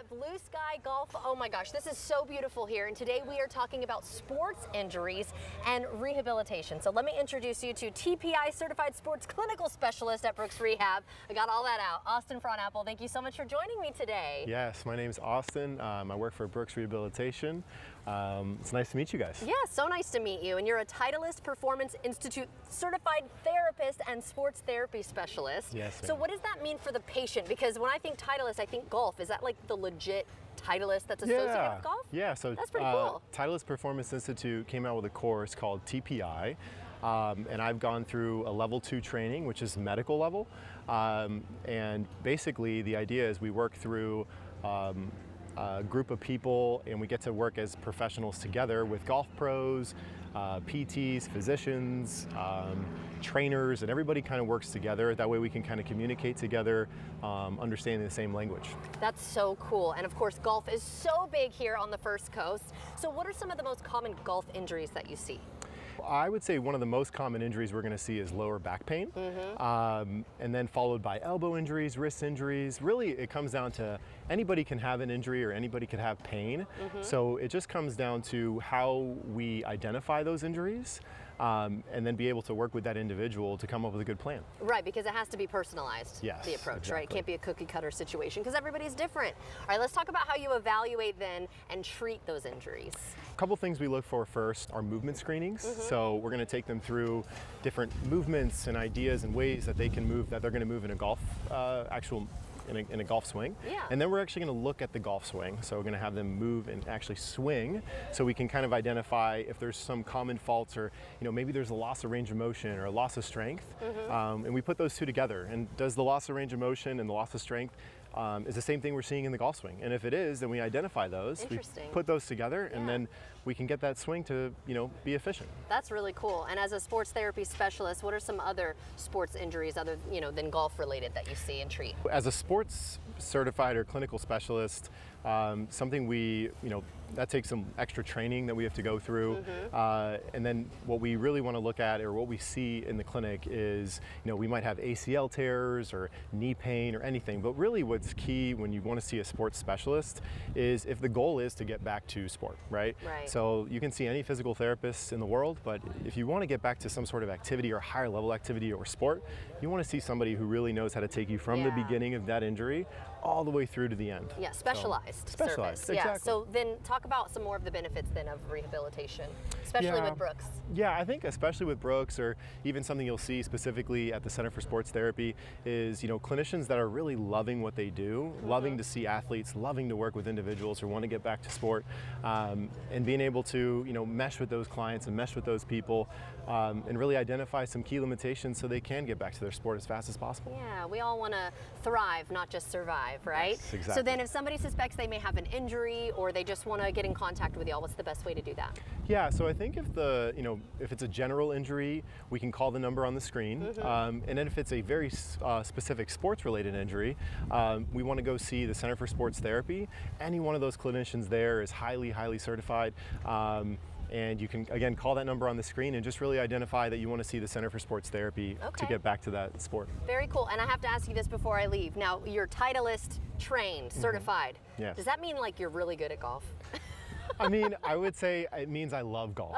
at Blue Sky Golf. Oh my gosh, this is so beautiful here. And today we are talking about sports injuries and rehabilitation. So let me introduce you to TPI Certified Sports Clinical Specialist at Brooks Rehab. I got all that out. Austin Frohnapple, thank you so much for joining me today. Yes, my name's Austin. I work for Brooks Rehabilitation. It's nice to meet you guys. Yeah, so nice to meet you. And you're a Titleist Performance Institute certified therapist and sports therapy specialist. Yes, ma'am. So what does that mean for the patient? Because when I think Titleist, I think golf. Is that like the legit Titleist that's associated with golf? Yeah, so that's pretty cool. Titleist Performance Institute came out with a course called TPI. And I've gone through a level 2 training, which is medical level. And basically the idea is we work through a group of people and we get to work as professionals together with golf pros, PTs, physicians, trainers, and everybody kind of works together. That way we can kind of communicate together, understanding the same language. That's so cool. And of course, golf is so big here on the First Coast. So what are some of the most common golf injuries that you see? I would say one of the most common injuries we're going to see is lower back pain, and then followed by elbow injuries, wrist injuries. Really, it comes down to anybody can have an injury or anybody could have pain. So it just comes down to how we identify those injuries and then be able to work with that individual to come up with a good plan. Right, because it has to be personalized, yes, the approach, exactly. Right? It can't be a cookie cutter situation because everybody's different. All right, let's talk about how you evaluate then and treat those injuries. A couple things we look for first are movement screenings. So we're going to take them through different movements and ideas and ways that they can move, that they're going to move in a golf in a golf swing. Yeah. And then we're actually going to look at the golf swing. So we're going to have them move and actually swing so we can kind of identify if there's some common faults or maybe there's a loss of range of motion or a loss of strength. And we put those two together. And does the loss of range of motion and the loss of strength is the same thing we're seeing in the golf swing? And if it is, then we identify those, we put those together, and then we can get that swing to be efficient. That's really cool. And as a sports therapy specialist, what are some other sports injuries other than golf related that you see and treat? As a sports certified or clinical specialist, something that takes some extra training that we have to go through. And then what we really want to look at, or what we see in the clinic, is we might have ACL tears or knee pain or anything, but really what's key when you want to see a sports specialist is if the goal is to get back to sport, right? So you can see any physical therapist in the world, but if you want to get back to some sort of activity or higher level activity or sport, you want to see somebody who really knows how to take you from the beginning of that injury all the way through to the end. Yeah, specialized service. Exactly. Yeah, so then talk about some more of the benefits then of rehabilitation, especially with Brooks. Yeah, I think especially with Brooks, or even something you'll see specifically at the Center for Sports Therapy, is clinicians that are really loving what they do, loving to see athletes, loving to work with individuals who want to get back to sport, and being able to mesh with those clients and mesh with those people, and really identify some key limitations so they can get back to their sport as fast as possible. Yeah, we all want to thrive, not just survive, right? Yes, exactly. So then if somebody suspects they may have an injury or they just want to get in contact with y'all, what's the best way to do that? Yeah, so I think if it's a general injury, we can call the number on the screen. And then if it's a very specific sports-related injury, we want to go see the Center for Sports Therapy. Any one of those clinicians there is highly, highly certified. And you can, again, call that number on the screen and just really identify that you want to see the Center for Sports Therapy to get back to that sport. Very cool. And I have to ask you this before I leave. Now, you're Titleist trained, certified. Yes. Does that mean like you're really good at golf? I mean, I would say it means I love golf.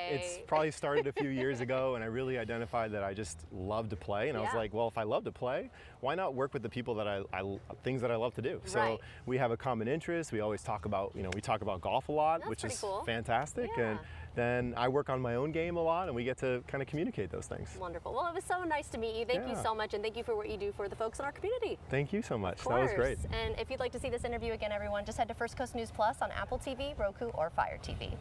It's probably started a few years ago, and I really identified that I just love to play. And I was like, well, if I love to play, why not work with the people that things that I love to do? So we have a common interest. We always talk about, we talk about golf a lot, which is fantastic. And then I work on my own game a lot, and we get to kind of communicate those things. Wonderful. Well, it was so nice to meet you. Thank you so much, and thank you for what you do for the folks in our community. Thank you so much. That was great. And if you'd like to see this interview again, everyone, just head to First Coast News Plus on Apple TV, Roku, or Fire TV.